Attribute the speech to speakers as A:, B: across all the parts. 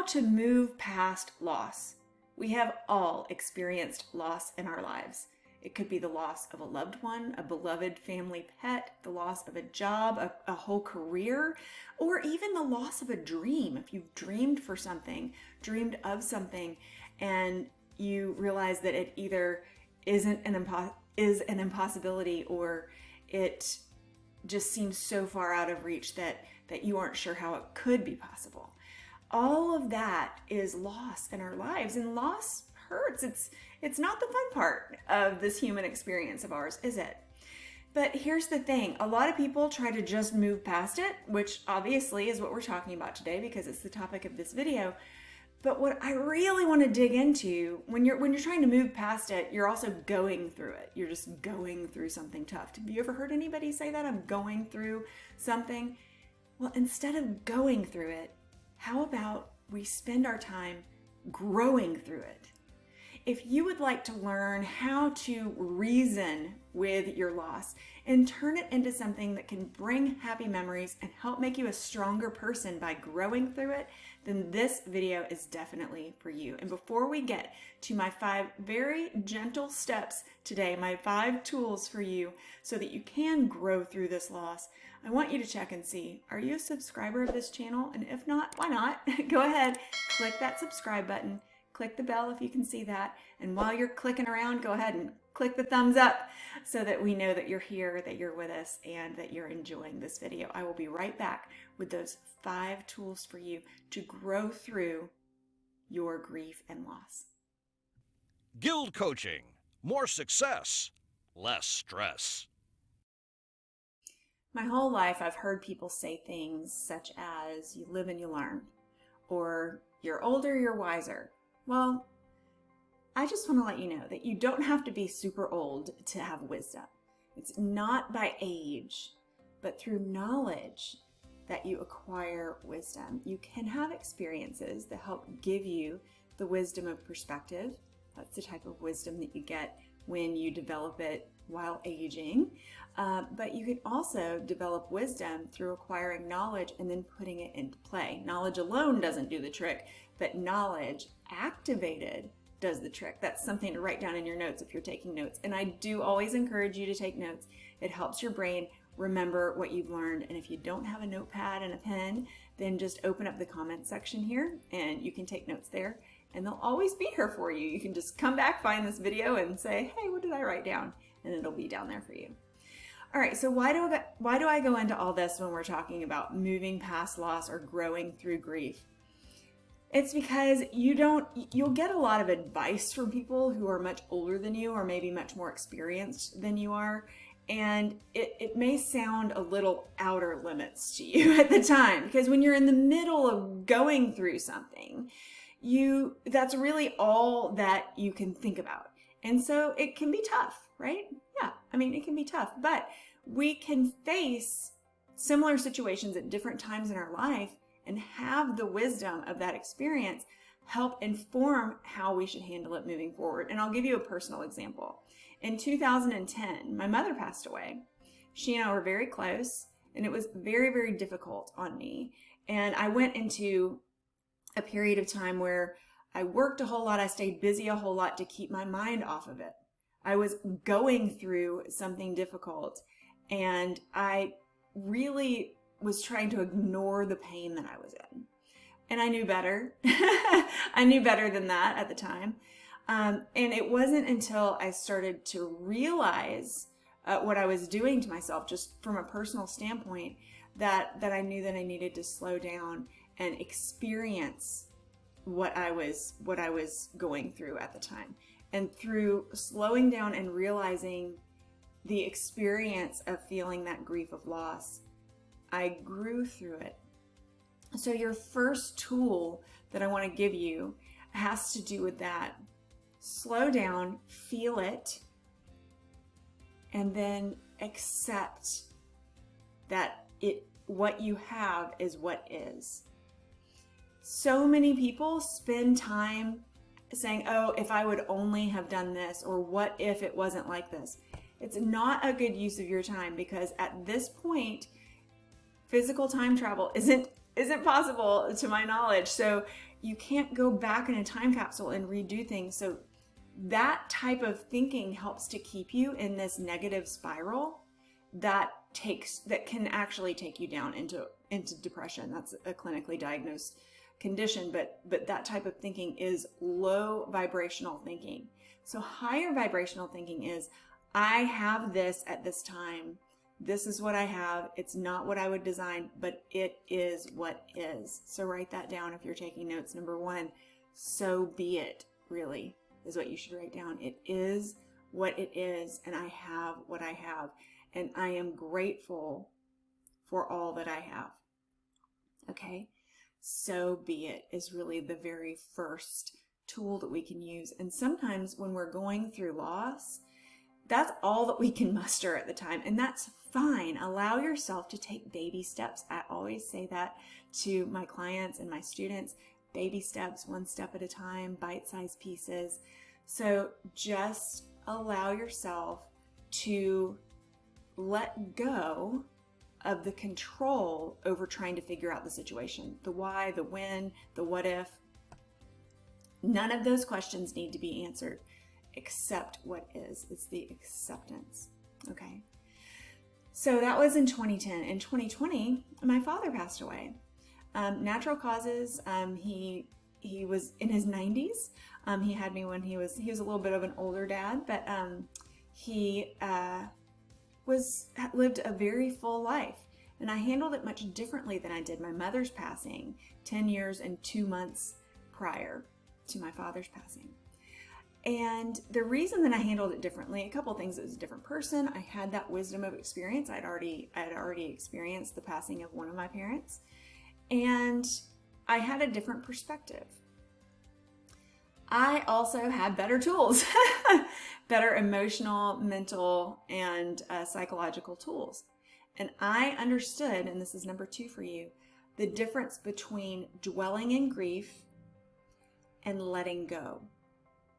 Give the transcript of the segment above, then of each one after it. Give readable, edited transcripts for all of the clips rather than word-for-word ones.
A: to move past loss. We have all experienced loss in our lives. It could be the loss of a loved one, a beloved family pet, the loss of a job, a whole career, or even the loss of a dream. If you've dreamed for something, dreamed of something, and you realize that it either is an impossibility, or it just seems so far out of reach that you aren't sure how it could be possible. All of that is loss in our lives, and loss hurts. It's not the fun part of this human experience of ours, is it? But here's the thing. A lot of people try to just move past it, which obviously is what we're talking about today because it's the topic of this video. But what I really want to dig into, when you're trying to move past it, you're also going through it. You're just going through something tough. Have you ever heard anybody say that? I'm going through something. Well, instead of going through it, how about we spend our time growing through it? If you would like to learn how to reason with your loss and turn it into something that can bring happy memories and help make you a stronger person by growing through it, then this video is definitely for you. And before we get to my 5 very gentle steps today, my 5 tools for you so that you can grow through this loss, I want you to check and see, are you a subscriber of this channel? And if not, why not? Go ahead, click that subscribe button. Click the bell if you can see that. And while you're clicking around, go ahead and click the thumbs up so that we know that you're here, that you're with us, and that you're enjoying this video. I will be right back with those 5 tools for you to grow through your grief and loss.
B: GILD Coaching. More success, less stress.
A: My whole life, I've heard people say things such as, you live and you learn, or you're older, you're wiser. Well, I just want to let you know that you don't have to be super old to have wisdom. It's not by age, but through knowledge that you acquire wisdom. You can have experiences that help give you the wisdom of perspective. That's the type of wisdom that you get when you develop it while aging. But you can also develop wisdom through acquiring knowledge and then putting it into play. Knowledge alone doesn't do the trick, but knowledge activated does the trick. That's something to write down in your notes if you're taking notes. And I do always encourage you to take notes. It helps your brain remember what you've learned. And if you don't have a notepad and a pen, then just open up the comment section here and you can take notes there. And they'll always be here for you. You can just come back, find this video and say, hey, what did I write down? And it'll be down there for you. All right, so why do I go into all this when we're talking about moving past loss or growing through grief? It's because you'll get a lot of advice from people who are much older than you or maybe much more experienced than you are. And it may sound a little outer limits to you at the time, because when you're in the middle of going through something, that's really all that you can think about. And so it can be tough, right? Yeah, I mean, it can be tough, but we can face similar situations at different times in our life and have the wisdom of that experience help inform how we should handle it moving forward. And I'll give you a personal example. In 2010, my mother passed away. She and I were very close, and it was very, very difficult on me. And I went into a period of time where I worked a whole lot, I stayed busy a whole lot to keep my mind off of it. I was going through something difficult, and I really was trying to ignore the pain that I was in. And I knew better. I knew better than that at the time. And it wasn't until I started to realize what I was doing to myself, just from a personal standpoint, that I knew that I needed to slow down and experience what I was going through at the time. And through slowing down and realizing the experience of feeling that grief of loss, I grew through it. So your first tool that I want to give you has to do with that. Slow down, feel it, and then accept that what you have is what is. So many people spend time saying, oh, if I would only have done this, or what if it wasn't like this? It's not a good use of your time, because at this point, physical time travel isn't isn't possible to my knowledge. So you can't go back in a time capsule and redo things. So that type of thinking helps to keep you in this negative spiral that can actually take you down into depression. That's a clinically diagnosed condition, but that type of thinking is low vibrational thinking. So higher vibrational thinking is, I have this at this time. This is what I have. It's not what I would design, but it is what is. So write that down if you're taking notes. Number one, so be it, really, is what you should write down. It is what it is, and I have what I have, and I am grateful for all that I have. Okay? So be it is really the very first tool that we can use. And sometimes when we're going through loss, that's all that we can muster at the time, and that's fine. Allow yourself to take baby steps. I always say that to my clients and my students. Baby steps, one step at a time, bite-sized pieces. So just allow yourself to let go of the control over trying to figure out the situation. The why, the when, the what if. None of those questions need to be answered except what is. It's the acceptance. Okay. So that was in 2010. In 2020, my father passed away. Natural causes. He was in his 90s. He had me when he was a little bit of an older dad, but he lived a very full life, and I handled it much differently than I did my mother's passing 10 years and 2 months prior to my father's passing. And the reason that I handled it differently, a couple of things: it was a different person. I had that wisdom of experience. I had already experienced the passing of one of my parents, and I had a different perspective. I also had better tools, better emotional, mental, and psychological tools. And I understood, and this is number 2 for you, the difference between dwelling in grief and letting go.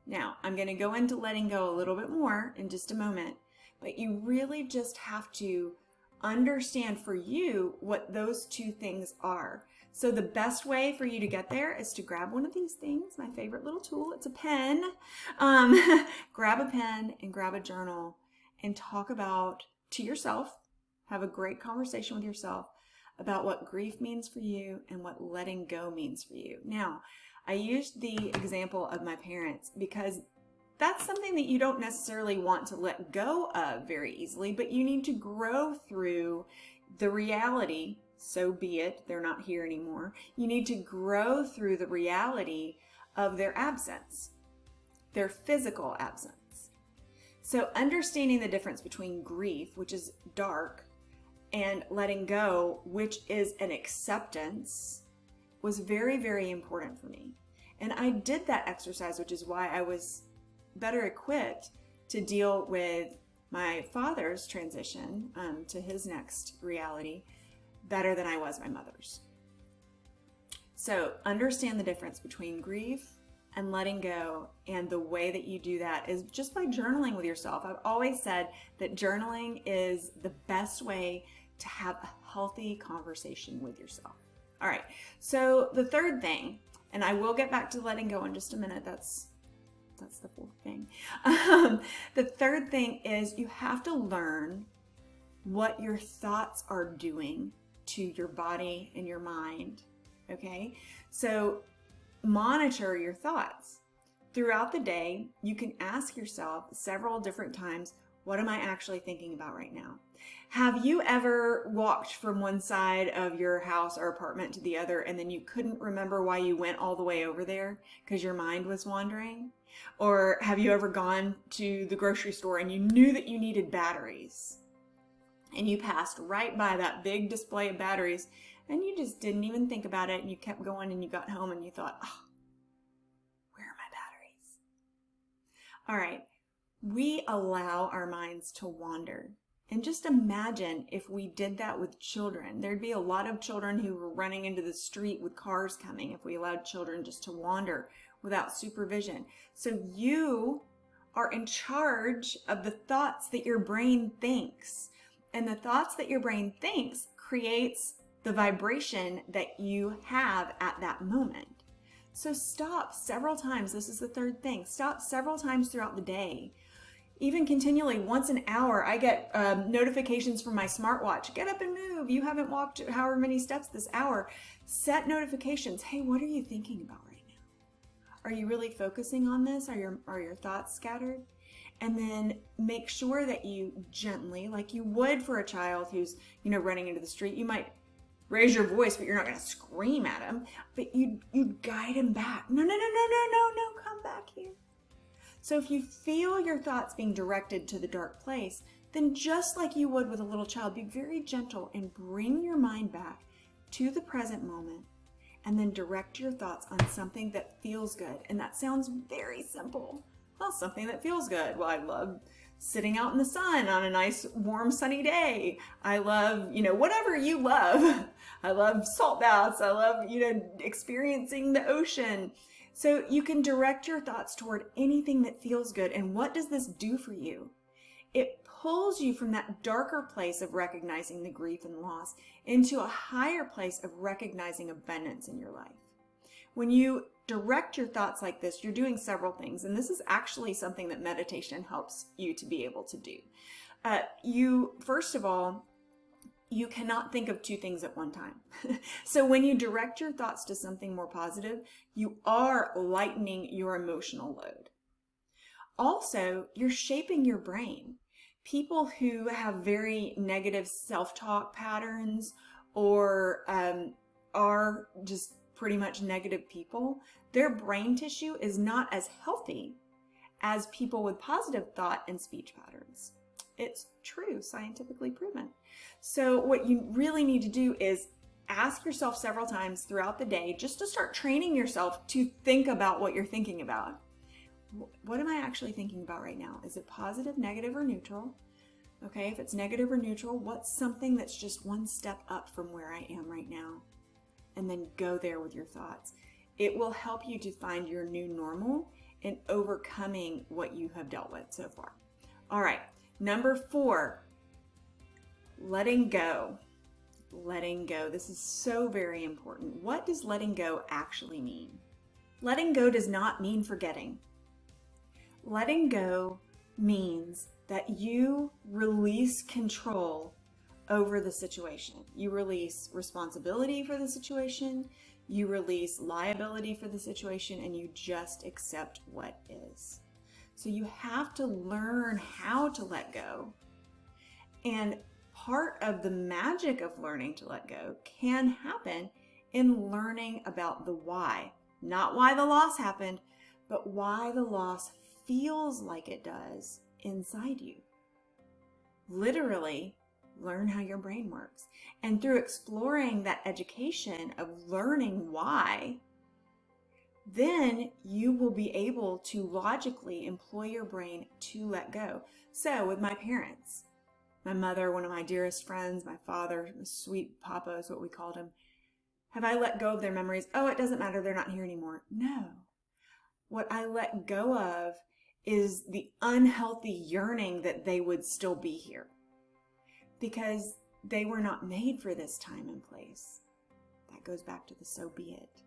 A: Now, I'm going to go into letting go a little bit more in just a moment, but you really just have to understand for you what those two things are. So the best way for you to get there is to grab one of these things, my favorite little tool. It's a pen. Grab a pen and grab a journal and talk about to yourself, have a great conversation with yourself about what grief means for you and what letting go means for you. Now, I used the example of my parents because that's something that you don't necessarily want to let go of very easily, but you need to grow through the reality. So be it, they're not here anymore. You need to grow through the reality of their absence, their physical absence. So understanding the difference between grief, which is dark, and letting go, which is an acceptance, was very, very important for me. And I did that exercise, which is why I was better equipped to deal with my father's transition to his next reality better than I was my mother's. So understand the difference between grief and letting go, and the way that you do that is just by journaling with yourself. I've always said that journaling is the best way to have a healthy conversation with yourself. All right, so the third thing, and I will get back to letting go in just a minute. That's the fourth thing. The third thing is you have to learn what your thoughts are doing to your body and your mind, okay? So monitor your thoughts. Throughout the day, you can ask yourself several different times, what am I actually thinking about right now? Have you ever walked from one side of your house or apartment to the other and then you couldn't remember why you went all the way over there because your mind was wandering? Or have you ever gone to the grocery store and you knew that you needed batteries and you passed right by that big display of batteries and you just didn't even think about it and you kept going and you got home and you thought, oh, where are my batteries? All right, we allow our minds to wander. And just imagine if we did that with children. There'd be a lot of children who were running into the street with cars coming if we allowed children just to wander without supervision. So you are in charge of the thoughts that your brain thinks. And the thoughts that your brain thinks creates the vibration that you have at that moment. So stop several times. This is the third thing. Stop several times throughout the day. Even continually, once an hour, I get notifications from my smartwatch. Get up and move. You haven't walked however many steps this hour. Set notifications. Hey, what are you thinking about right now? Are you really focusing on this? Are your thoughts scattered? And then make sure that you gently, like you would for a child who's, running into the street, you might raise your voice, but you're not going to scream at him, but you guide him back. No, come back here. So if you feel your thoughts being directed to the dark place, then just like you would with a little child, be very gentle and bring your mind back to the present moment, and then direct your thoughts on something that feels good. And that sounds very simple. Well, something that feels good. Well, I love sitting out in the sun on a nice, warm, sunny day. I love, whatever you love. I love salt baths. I love, experiencing the ocean. So you can direct your thoughts toward anything that feels good. And what does this do for you? It pulls you from that darker place of recognizing the grief and loss into a higher place of recognizing abundance in your life. When you direct your thoughts like this, you're doing several things. And this is actually something that meditation helps you to be able to do. First of all, you cannot think of two things at one time. So when you direct your thoughts to something more positive, you are lightening your emotional load. Also, you're shaping your brain. People who have very negative self-talk patterns or are just pretty much negative people, their brain tissue is not as healthy as people with positive thought and speech patterns. It's true, scientifically proven. So what you really need to do is ask yourself several times throughout the day just to start training yourself to think about what you're thinking about. What am I actually thinking about right now? Is it positive, negative, or neutral? Okay, if it's negative or neutral, what's something that's just one step up from where I am right now? And then go there with your thoughts. It will help you to find your new normal in overcoming what you have dealt with so far. All right, number 4, letting go. Letting go. This is so very important. What does letting go actually mean? Letting go does not mean forgetting. Letting go means that you release control over the situation. You release responsibility for the situation, you release liability for the situation, and you just accept what is. So you have to learn how to let go. And part of the magic of learning to let go can happen in learning about the why. Not why the loss happened, but why the loss feels like it does inside you. Literally, learn how your brain works. And through exploring that education of learning why, then you will be able to logically employ your brain to let go. So with my parents, my mother, one of my dearest friends, my father, sweet papa is what we called him, have I let go of their memories? Oh, it doesn't matter, they're not here anymore. No. What I let go of is the unhealthy yearning that they would still be here, because they were not made for this time and place. That goes back to the so be it.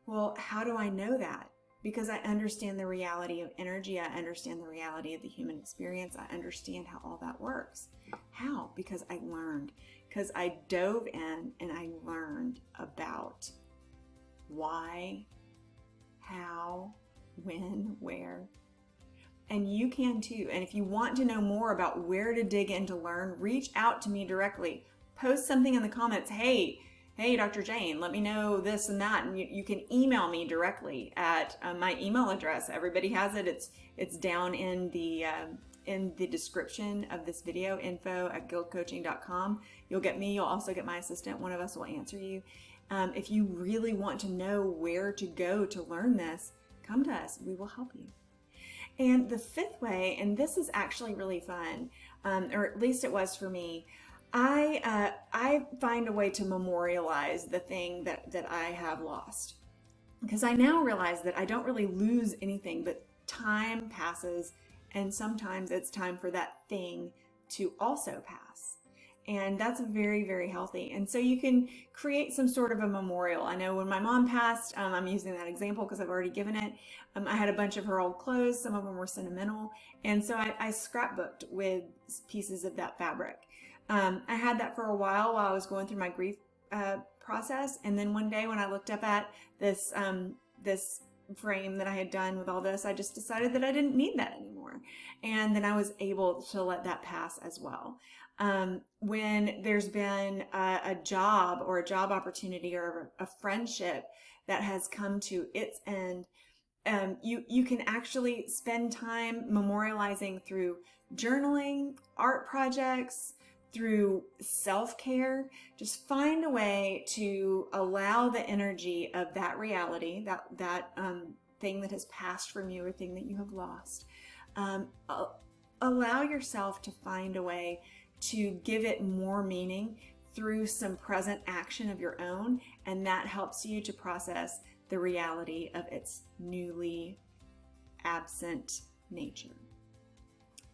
A: Well, how do I know that? Because I understand the reality of energy. I understand the reality of the human experience. I understand how all that works. How? Because I learned. Because I dove in and I learned about why, how, when, where. And you can too. And if you want to know more about where to dig in to learn, reach out to me directly. Post something in the comments. Hey, Dr. Jane, let me know this and that. And you can email me directly at my email address. Everybody has it. It's down in the description of this video, info@gildcoaching.com. You'll get me. You'll also get my assistant. One of us will answer you. If you really want to know where to go to learn this, come to us. We will help you. And the 5th way, and this is actually really fun, or at least it was for me, I find a way to memorialize the thing that I have lost. Because I now realize that I don't really lose anything, but time passes, and sometimes it's time for that thing to also pass. And that's very, very healthy. And so you can create some sort of a memorial. I know when my mom passed, I'm using that example because I've already given it. I had a bunch of her old clothes. Some of them were sentimental. And so I scrapbooked with pieces of that fabric. I had that for a while I was going through my grief process. And then one day when I looked up at this, this frame that I had done with all this, I just decided that I didn't need that anymore. And then I was able to let that pass as well. When there's been a job or a job opportunity or a friendship that has come to its end, you can actually spend time memorializing through journaling, art projects, through self-care. Just find a way to allow the energy of that reality, that thing that has passed from you or thing that you have lost. Allow yourself to find a way to give it more meaning through some present action of your own, and that helps you to process the reality of its newly absent nature.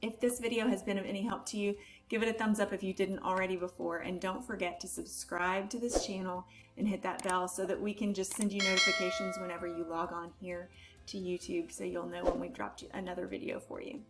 A: If this video has been of any help to you, give it a thumbs up if you didn't already before, and don't forget to subscribe to this channel and hit that bell so that we can just send you notifications whenever you log on here to YouTube, so you'll know when we've dropped another video for you.